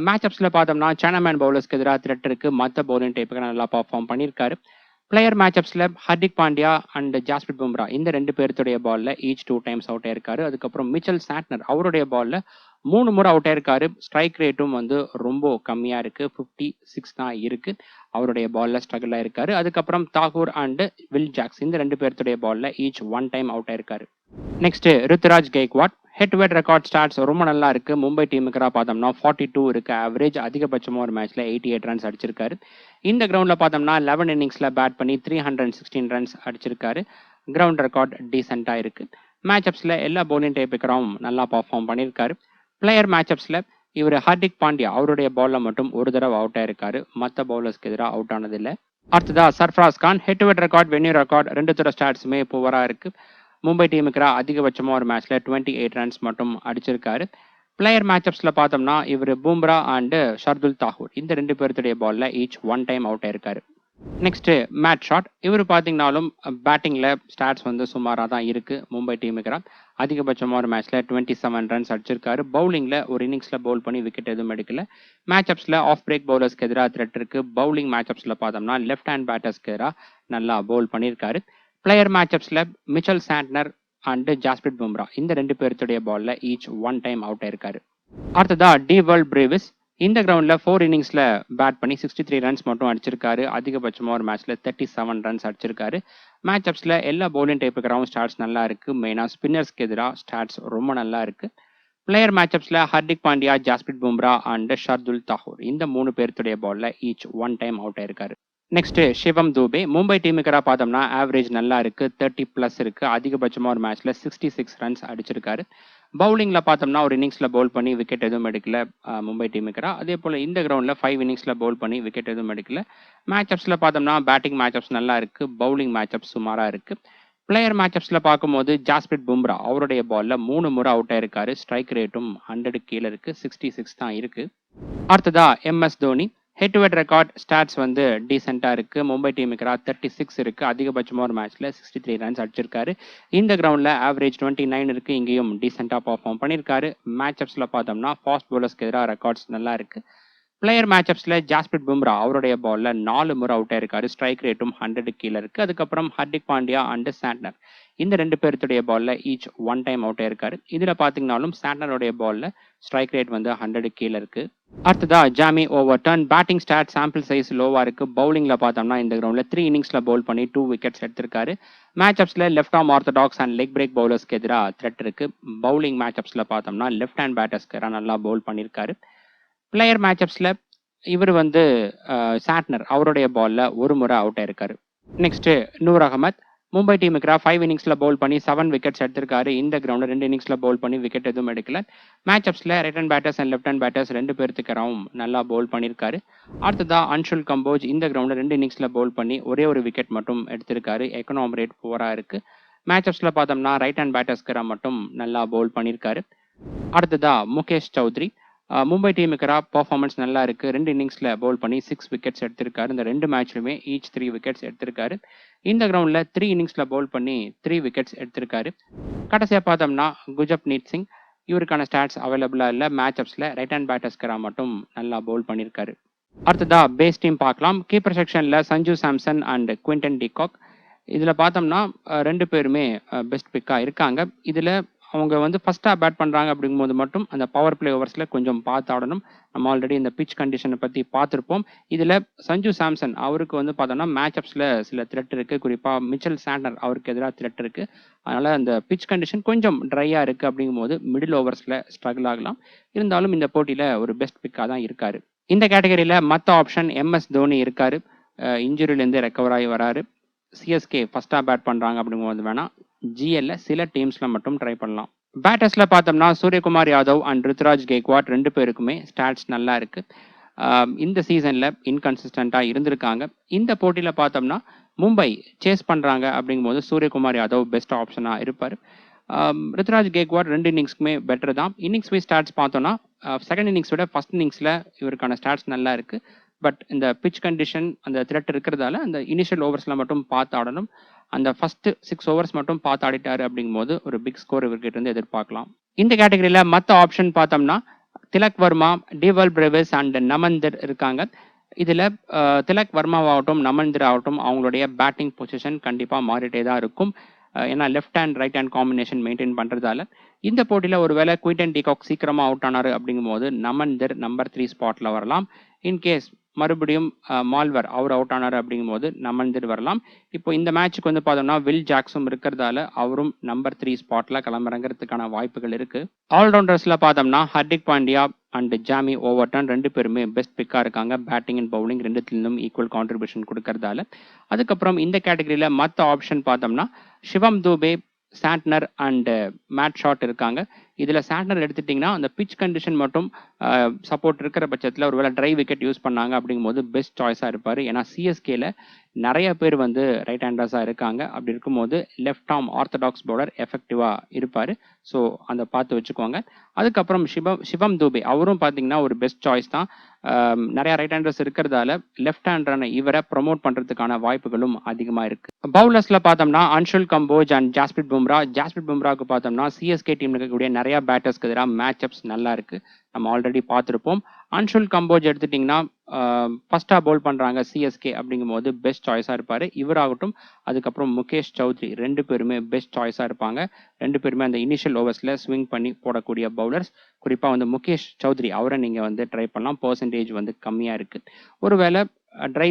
மேட்சப்ஸ்ல பார்த்தோம்னா சைனாமேன் பவுலர்ஸ்க்கு எதிராக த்ரெட் இருக்கு. மற்ற பவுலிங் டைப்புக்கு நல்லா பர்ஃபார்ம் பண்ணியிருக்காரு. பிளேயர் மேட்சப்ஸ்ல ஹர்திக் பாண்டியா அண்ட் ஜாஸ்பிரிட் பும்ரா இந்த 2 பேர்த்துடைய பால்ல ஈச் 2 டைம்ஸ் அவுட் ஆயிருக்காரு. அதுக்கப்புறம் மிச்சல் சாட்னர் அவருடைய பால்ல 3 முறை அவுட் ஆயிருக்காரு. ஸ்ட்ரைக் ரேட்டும் வந்து ரொம்ப கம்மியா இருக்கு. 56 தான் இருக்கு. அவருடைய பால்ல ஸ்ட்ரகிள் ஆயிருக்காரு. அதுக்கப்புறம் தாகூர் அண்ட் வில் ஜாக்ஸ் இந்த 2 பேர்த்துடைய பால்ல ஈச் 1 டைம் அவுட் ஆயிருக்காரு. Next Ruturaj Gaikwad. Head to head record stats ரொம்ப நல்லா இருக்கு. மும்பை டீமுக்கு பார்த்தோம்னா 42 இருக்கு ஆவரேஜ். அதிகபட்சமா ஒரு மேட்ச்ல 88 ரன்ஸ் அடிச்சிருக்காரு. இந்த கிரவுண்ட்ல பார்த்தோம்னா 11 இன்னிங்ஸ்ல பேட் பண்ணி 316 ரன்ஸ் அடிச்சிருக்காரு. கிரவுண்ட் ரெக்கார்ட் டீசெண்டா இருக்கு. மேட்சப்ஸ்ல எல்லா பவுலிங் டைப்புக்கும் நல்லா பர்ஃபார்ம் பண்ணியிருக்காரு. பிளேயர் மேட்சப்ஸ்ல இவர் ஹர்திக் பாண்டியா அவருடைய பால்ல மட்டும் ஒரு தடவை அவுட் ஆயிருக்காரு. மற்ற பவுலர்ஸ்க்கு எதிராக அவுட் ஆனதில்லை. அடுத்ததா Sarfaraz Khan. Head to head record, venue record 2 தடவை ஸ்டாட்ஸுமே புவரா இருக்கு. மும்பை டீமுக்கு அதிகபட்சமாக ஒரு மேட்ச்ல 28 ரன்ஸ் மட்டும் அடிச்சிருக்காரு. பிளேயர் மேட்சப்ஸ்ல பார்த்தோம்னா இவர் பும்ரா அண்ட் ஷர்துல் தாகூர் இந்த 2 பேர்த்துடைய பால்ல ஈச் 1 டைம் அவுட் ஆயிருக்காரு. Next Matt Short. இவர் பார்த்தீங்கன்னாலும் பேட்டிங்ல ஸ்டாட்ஸ் வந்து சுமாராக தான் இருக்கு. மும்பை டீமுக்கு அதிகபட்சமாக ஒரு மேட்ச்ல 27 ரன்ஸ் அடிச்சிருக்காரு. பவுலிங்ல ஒரு இன்னிங்ஸ்ல பவுல் பண்ணி விக்கெட் எதுவும் எடுக்கல. மேட்சப்ஸ்ல ஆஃப் பிரேக் பவுலர்ஸ்க்கு எதிராக த்ரெட் இருக்கு. பவுலிங் மேட்சப்ஸ்ல பார்த்தோம்னா லெஃப்ட் ஹேண்ட் பேட்டர்ஸ்க்கு எதிராக நல்லா பவுல் பண்ணியிருக்காரு. பிளேயர் மேட்சப்ஸ்ல Mitchell Santner and Jasprit Bumrah இந்த 2 பேர்த்துடைய பால்ல ஈச் 1 டைம் அவுட் ஆயிருக்காரு. அடுத்ததா டிவல் பிரிவிஸ். இந்த கிரவுண்ட்ல 4 இன்னிங்ஸ்ல பேட் பண்ணி 63 ரன்ஸ் மட்டும் அடிச்சிருக்காரு. அதிகபட்சமா ஒரு மேட்ச்ல 37 ரன்ஸ் அடிச்சிருக்காரு. மேட்சப்ஸ்ல எல்லா பவுலிங் டைப்புக்கு ஸ்டாட்ஸ் நல்லா இருக்கு. மெயினா ஸ்பின்னர்ஸ்க்கு எதிராக ஸ்டாட்ஸ் ரொம்ப நல்லா இருக்கு. பிளேயர் மேட்சப்ஸ்ல ஹர்திக் பாண்டியா, ஜாஸ்பிரிட் பும்ரா அண்ட் ஷர்துல் தாகூர் இந்த 3 பேர்த்துடைய பால்ல ஈச் 1 டைம் அவுட் ஆயிருக்காரு. நெக்ஸ்ட் சிவம் துபே. மும்பை டீமுக்கு பார்த்தோம்னா ஆவரேஜ் நல்லா இருக்கு. 30+ இருக்கு. அதிகபட்சமா ஒரு மேட்ச்ல 66 ரன்ஸ் அடிச்சிருக்காரு. பவுலிங்ல பார்த்தோம்னா ஒரு இன்னிங்ஸ்ல பவுல் பண்ணி விக்கெட் எதுவும் எடுக்கல மும்பை டீமுக்கு. அதே போல இந்த கிரவுண்ட்ல 5 இன்னிங்ஸ்ல பவுல் பண்ணி விக்கெட் எதுவும் எடுக்கல. மேட்சப்ஸ்ல பார்த்தோம்னா பேட்டிங் மேட்சப்ஸ் நல்லா இருக்கு. பவுலிங் மேட்சப்ஸ் சுமாரா இருக்கு. பிளேயர் மேட்சப்ஸ்ல பார்க்கும்போது ஜாஸ்பிரிட் பும்ரா அவருடைய பால்ல 3 முறை அவுட் ஆயிருக்காரு. ஸ்ட்ரைக் ரேட்டும் 100 கீழே இருக்கு. 66 தான் இருக்கு. அடுத்ததா MS Dhoni. Head to head record stats வந்து டீசெண்டா இருக்கு. மும்பை டீமுக்கு 36 இருக்கு. அதிகபட்சமா ஒரு மேட்ச்ல 63 ரன்ஸ் அடிச்சிருக்காரு. இந்த கிரவுண்ட்ல ஆவரேஜ் 29 இருக்கு. இங்கேயும் டீசெண்டா பர்ஃபார்ம் பண்ணியிருக்காரு. மேட்சப்ஸ்ல பார்த்தோம்னா ஃபாஸ்ட் பவுலர்ஸ்க்கு எதிராக ரெக்கார்ட்ஸ் நல்லா இருக்கு. பிளேயர் மேட்சப்ஸ்ல ஜாஸ்பிரிட் பும்ரா அவருடைய பால்ல 4 முறை அவுட் ஆயிருக்காரு. ஸ்ட்ரைக் ரேட்டும் 100 கீழே இருக்கு. அதுக்கப்புறம் ஹர்திக் பாண்டியா அண்ட் சாண்ட்னர் இந்த 2 பேர்த்துடைய பால்ல ஈச் 1 டைம் அவுட் ஆயிருக்காரு. இதுல பாத்தீங்கன்னாலும் சாண்ட்னருடைய பால்ல ஸ்ட்ரைக் ரேட் வந்து 100 கீழ இருக்கு. அடுத்ததா Jamie Overton batting stat sample size லோவா இருக்கு. பவுலிங்ல பார்த்தோம்னா இந்த கிரவுண்ட்ல 3 இன்னிங்ஸ்ல பவுல் பண்ணி 2 விக்கெட்ஸ் எடுத்திருக்காரு. மேட்சப்ஸ்ல left arm orthodox and leg break பவுலர்ஸ்க்கு எதிராக த்ரெட் இருக்கு. பவுலிங் மேட்சப்ஸ்ல பார்த்தோம்னா லெஃப்ட் ஹேண்ட் பேட்டர்ஸ்க்கு நல்லா பவுல் பண்ணியிருக்காரு. பிளேயர் மேட்சப்ஸ்ல இவர் வந்து சாட்னர் அவருடைய பால்ல ஒரு முறை அவுட் ஆயிருக்காரு. நெக்ஸ்ட் நூர் அகமத் மும்பை டீமுக்கு 5 இன்னிங்ஸ்ல பவுல் பண்ணி 7 விக்கெட்ஸ் எடுத்திருக்காரு. இந்த கிரவுண்ட்ல 2 இன்னிங்ஸ்ல பவுல் பண்ணி விக்கெட் எதுவும் எடுக்கல. மேட்சப்ஸ்ல right hand batters and left hand batters 2 பேர்த்துக்கராவும் நல்லா பவுல் பண்ணியிருக்காரு. அடுத்ததா அன்ஷுல் கம்போஜ் இந்த கிரவுண்ட்ல 2 இன்னிங்ஸ்ல பவுல் பண்ணி ஒரே ஒரு விக்கெட் மட்டும் எடுத்திருக்காரு. எக்கனாமி ரேட் 4 இருக்கு. மேட்சப்ஸ்ல பார்த்தோம்னா ரைட் ஹேண்ட் பேட்டர்ஸ்க்கு மட்டும் நல்லா பவுல் பண்ணியிருக்காரு. அடுத்ததா முகேஷ் சௌத்ரி மும்பை டீமுக்கு பர்ஃபார்மன்ஸ் நல்லா இருக்கு. 2 இன்னிங்ஸ்ல பவுல் பண்ணி 6 விக்கெட்ஸ் எடுத்திருக்காரு. இந்த 2 மேட்ச்லுமே ஈச் 3 விக்கெட்ஸ் எடுத்திருக்காரு. இந்த கிரவுண்ட்ல 3 இன்னிங்ஸ்ல பவுல் பண்ணி 3 விக்கெட்ஸ் எடுத்திருக்காரு. கடைசியா பார்த்தோம்னா குஜப்னீத் சிங் இவருக்கான ஸ்டாட்ஸ் அவைலபிளா இல்ல. மேட்சப்ஸ்ல ரைட் ஹேண்ட் பேட்டர்ஸ்க்கு மட்டும் நல்லா பவுல் பண்ணியிருக்காரு. அடுத்ததா பேஸ் டீம் பார்க்கலாம். கீப்பர் செக்ஷன்ல Sanju Samson and Quinton de Kock. இதுல பார்த்தோம்னா 2 பேருமே பெஸ்ட் பிக்கா இருக்காங்க. இதுல அவங்க வந்து ஃபர்ஸ்டா பேட் பண்றாங்க அப்படிங்கும்போது மட்டும் அந்த பவர் பிளே ஓவர்ஸ்ல கொஞ்சம் பார்த்து ஆடணும். நம்ம ஆல்ரெடி இந்த பிச் கண்டிஷனை பத்தி பார்த்திருப்போம். இதுல சஞ்சு சாம்சன் அவருக்கு வந்து பார்த்தோம்னா மேட்சப்ஸ்ல சில த்ரெட் இருக்கு. குறிப்பா மிச்சல் சாண்டர் அவருக்கு எதிராக த்ரெட் இருக்கு. அதனால அந்த பிச் கண்டிஷன் கொஞ்சம் ட்ரையா இருக்கு அப்படிங்கும்போது மிடில் ஓவர்ஸ்ல ஸ்ட்ரகிள் ஆகலாம். இருந்தாலும் இந்த போட்டியில ஒரு பெஸ்ட் பிக்கா தான் இருக்காரு. இந்த கேட்டகரியில மற்ற ஆப்ஷன் MS தோனி இருக்காரு. இன்ஜுரியிலேருந்து ரெக்கவர் ஆகி வராரு. சிஎஸ்கே ஃபர்ஸ்டா பேட் பண்றாங்க அப்படிங்கும்போது வேணா GL சில டீம்ஸ்ல மட்டும் ட்ரை பண்ணலாம். பேட்டர்ஸ்ல பார்த்தோம்னா சூரியகுமார் யாதவ் அண்ட் ருத்ராஜ் கெய்க்வாட் 2 பேருக்குமே ஸ்டாட்ஸ் நல்லா இருக்கு. இந்த சீசன்ல இன்கன்சிஸ்டண்டா இருந்திருக்காங்க. இந்த போட்டியில பார்த்தோம்னா மும்பை சேஸ் பண்றாங்க அப்படிங்கும்போது சூரியகுமார் யாதவ் பெஸ்ட் ஆப்ஷனா இருப்பாரு. ருத்ராஜ் கெய்க்வாட் 2 இன்னிங்ஸ்க்குமே பெட்டர் தான். இன்னிங்ஸ் வைஸ் ஸ்டாட்ஸ் பார்த்தோம்னா செகண்ட் இன்னிங்ஸ் விட ஃபர்ஸ்ட் இன்னிங்ஸ்ல இவருக்கான ஸ்டாட்ஸ் நல்லா இருக்கு. பட் இந்த பிச் கண்டிஷன் அந்த த்ரெட் இருக்கிறதால அந்த இனிஷியல் ஓவர்ஸ்ல மட்டும் பார்த்து ஆடணும். அந்த ஃபர்ஸ்ட் 6 ஓவர்ஸ் மட்டும் பார்த்து ஆடிட்டாரு அப்படிங்கும்போது ஒரு பிக் ஸ்கோர் இவர்கிட்ட இருந்து எதிர்பார்க்கலாம். இந்த கேட்டகரியில மற்ற ஆப்ஷன் பார்த்தோம்னா திலக் வர்மா, டிவல் பிரேவிஸ் அண்ட் நமந்தர் இருக்காங்க. இதுல திலக் வர்மாவாகட்டும் நமந்தர் ஆகட்டும் அவங்களுடைய பேட்டிங் பொசிஷன் கண்டிப்பா மாறிட்டே தான் இருக்கும். ஏன்னா left hand right hand combination maintain பண்றதால இந்த போட்டியில ஒருவேளை குவிண்டன் டிகாக் சீக்கிரமா அவுட் ஆனாரு அப்படிங்கும்போது நமந்தர் நம்பர் 3 ஸ்பாட்ல வரலாம். இன்கேஸ் மறுபடியும் மால்வர் அவர் அவுட் ஆனார் அப்படிங்கும்போது நமந்தர் வரலாம். இப்போ இந்த மேட்சுக்கு வந்து பார்த்தோம்னா வில் ஜாக்ஸும் இருக்கிறதால அவரும் நம்பர் 3 ஸ்பாட்ல களமிறங்கிறதுக்கான வாய்ப்புகள் இருக்கு. ஆல்ரவுண்டர்ஸ்ல பார்த்தோம்னா Hardik Pandya and Jamie Overton 2 பேருமே பெஸ்ட் பிக்கா இருக்காங்க. பேட்டிங் அண்ட் பவுலிங் ரெண்டுத்திலும் ஈக்குவல் கான்ட்ரிபியூஷன் கொடுக்கறதால. அதுக்கப்புறம் இந்த கேட்டகரியில மற்ற ஆப்ஷன் பார்த்தோம்னா Shivam Dube, Santner and Matt Short இருக்காங்க. இதுல சாண்ட்னர் எடுத்துட்டீங்கன்னா அந்த பிச் கண்டிஷன் மட்டும் சப்போர்ட் இருக்கிற பட்சத்தில் ஒருவேளை ட்ரை விக்கெட் யூஸ் பண்ணாங்க அப்படிங்கும்போது பெஸ்ட் சாய்ஸா இருப்பாரு. ஏன்னா சிஎஸ்கேல நிறைய பேர் வந்து ரைட் ஹேண்டர்ஸா இருக்காங்க. அப்படி இருக்கும்போது லெஃப்ட் ஆர்ம் ஆர்த்தடாக்ஸ் பவுலர் எஃபெக்டிவா இருப்பாரு. ஸோ அந்த பார்த்து வச்சுக்கோங்க. அதுக்கப்புறம் சிவம் தூபே அவரும் பார்த்தீங்கன்னா ஒரு பெஸ்ட் சாய்ஸ் தான். நிறைய ரைட் ஹேண்டர்ஸ் இருக்கிறதால லெஃப்ட் ஹேண்டரான இவரை ப்ரொமோட் பண்றதுக்கான வாய்ப்புகளும் அதிகமா இருக்கு. பவுலர்ஸ்ல பார்த்தோம்னா அன்ஷுல் கம்போஜ் அண்ட் ஜாஸ்பிரிட் பும்ராக்கு பார்த்தோம்னா சிஎஸ்கே டீம்ல இருக்கக்கூடிய நிறைய பேட்டர்ஸ்க்கு எதிராக மேட்சப்ஸ் நல்லா இருக்கு. நம்ம ஆல்ரெடி பார்த்துருப்போம். அன்ஷுல் கம்போஜ் எடுத்துட்டீங்கன்னா ஃபர்ஸ்டா பவுல் பண்றாங்க சிஎஸ்கே அப்படிங்கும்போது பெஸ்ட் சாய்ஸா இருப்பாரு. இவராகட்டும் அதுக்கப்புறம் முகேஷ் சௌத்ரி 2 பேருமே பெஸ்ட் சாய்ஸா இருப்பாங்க. 2 பேருமே அந்த இனிஷியல் ஓவர்ஸ்ல ஸ்விங் பண்ணி போடக்கூடிய பவுலர்ஸ். குறிப்பா வந்து முகேஷ் சௌத்ரி அவரை நீங்க வந்து ட்ரை பண்ணலாம். பெர்சன்டேஜ் வந்து கம்மியா இருக்கு. ஒருவேளை ட்ரை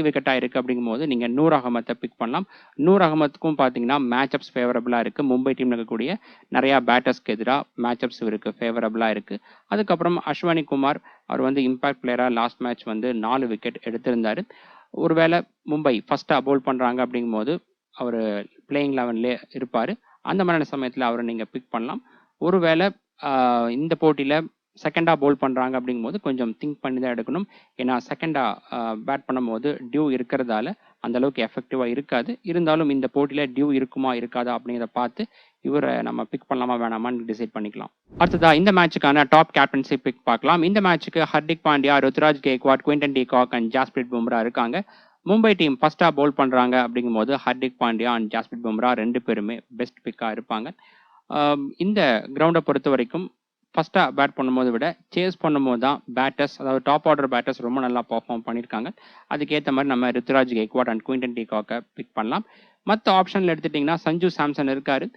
விக்கெட்டா இருக்கு அப்படிங்கும்போது நீங்க நூர் அகமத்தை பிக் பண்ணலாம். நூர் அகமத்துக்கும் பார்த்தீங்கன்னா மேட்சப்ஸ் ஃபேவரபிளா இருக்கு. மும்பை டீம்ல இருக்கக்கூடிய நிறைய பேட்டர்ஸ்க்கு எதிராக மேட்சப்ஸ் இருக்கு ஃபேவரபிளா இருக்கு. அதுக்கப்புறம் அஸ்வினி குமார் அவர் வந்து இம்பாக்ட் பிளேயரா லாஸ்ட் மேட்ச் வந்து 4 விக்கெட் எடுத்திருந்தாரு. ஒருவேளை மும்பை ஃபர்ஸ்டா பவுல் பண்றாங்க அப்படிங்கும்போது அவர் பிளேயிங் 11லே இருப்பாரு. அந்த மாதிரியான சமயத்தில் அவரை நீங்க பிக் பண்ணலாம். ஒருவேளை இந்த போட்டியில செகண்டா பவுல் பண்றாங்க அப்படிங்கும்போது கொஞ்சம் திங்க் பண்ணி தான் எடுக்கணும். ஏன்னா செகண்டா பேட் பண்ணும்போது டியூ இருக்கிறதால அந்த அளவுக்கு எஃபெக்டிவா இருக்காது. இருந்தாலும் இந்த போட்டியில டியூ இருக்குமா இருக்காதா அப்படிங்கிறத பார்த்து இவரை நம்ம பிக் பண்ணலாமா வேணாமான்னு டிசைட் பண்ணிக்கலாம். அடுத்ததா இந்த மேட்சுக்கான டாப் கேப்டன்சி பிக் பார்க்கலாம். இந்த மேட்சுக்கு Hardik Pandya, Ruturaj Gaikwad, Quinton de Kock and Jasprit Bumrah இருக்காங்க. மும்பை டீம் ஃபர்ஸ்டா பவுல் பண்றாங்க அப்படிங்கும்போது ஹர்திக் பாண்டியா அண்ட் ஜாஸ்பிரிட் பும்ரா 2 பேருமே பெஸ்ட் பிக்கா இருப்பாங்க. இந்த கிரவுண்டை பொறுத்த வரைக்கும் ஃபர்ஸ்டா பேட் பண்ணும்போது விட சேஸ் பண்ணும்போது தான் பேட்டர்ஸ், அதாவது டாப் ஆர்டர் பேட்டர்ஸ் ரொம்ப நல்லா பர்ஃபார்ம் பண்ணியிருக்காங்க. அதுக்கேற்ற மாதிரி நம்ம ருத்ராஜ் கெய்க்வாட் அண்ட் குவிண்டன் டிகாக்கை பிக் பண்ணலாம். மற்ற ஆப்ஷனில் எடுத்துட்டிங்கன்னா சஞ்சு சாம்சன் இருக்காரு.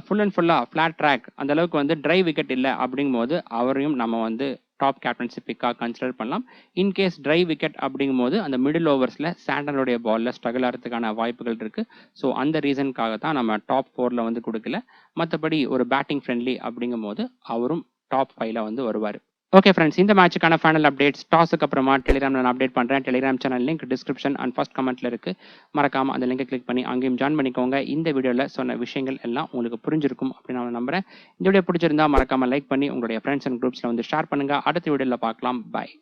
ஃபுல் அண்ட் ஃபுல்லாக ஃப்ளாட் ட்ராக் அந்த அளவுக்கு வந்து ட்ரை விக்கெட் இல்லை அப்படிங்கும்போது அவரையும் நம்ம வந்து டாப் கேப்டன்சி பிக்காக கன்சிடர் பண்ணலாம். இன்கேஸ் ட்ரை விக்கெட் அப்படிங்கும்போது அந்த மிடில் ஓவர்ஸில் சாண்டனுடைய பாலில் ஸ்ட்ரகிள் ஆகிறதுக்கான வாய்ப்புகள் இருக்குது. ஸோ அந்த ரீசனுக்காக தான் நம்ம டாப் 4ல் வந்து கொடுக்கல. மற்றபடி ஒரு பேட்டிங் ஃப்ரெண்ட்லி அப்படிங்கும்போது அவரும் டாப் 5ல் வந்து வருவார். ஓகே ஃப்ரெண்ட்ஸ், இந்த மேட்சுக்கான ஃபைனல் அப்டேட்ஸ் டாஸுக்கு அப்புறமா டெலிகிராமில் நான் அப்டேட் பண்ணுறேன். Telegram channel link description and first கமெண்ட்டில் இருக்குது. மறக்காமல் அந்த லிங்கை கிளிக் பண்ணி அங்கேயும் ஜாயின் பண்ணிக்கோங்க. இந்த வீடியோவில் சொன்ன விஷயங்கள் எல்லாம் உங்களுக்கு புரிஞ்சிருக்கும் அப்படின்னு நான் நம்புகிறேன். இந்த வீடியோ பிடிச்சிருந்தா மறக்காமல் லைக் பண்ணி உங்களுடைய ஃப்ரெண்ட்ஸ் அண்ட் குரூப்ஸில் வந்து ஷேர் பண்ணுங்கள். அடுத்த வீடியோவில் பார்க்கலாம். பாய்.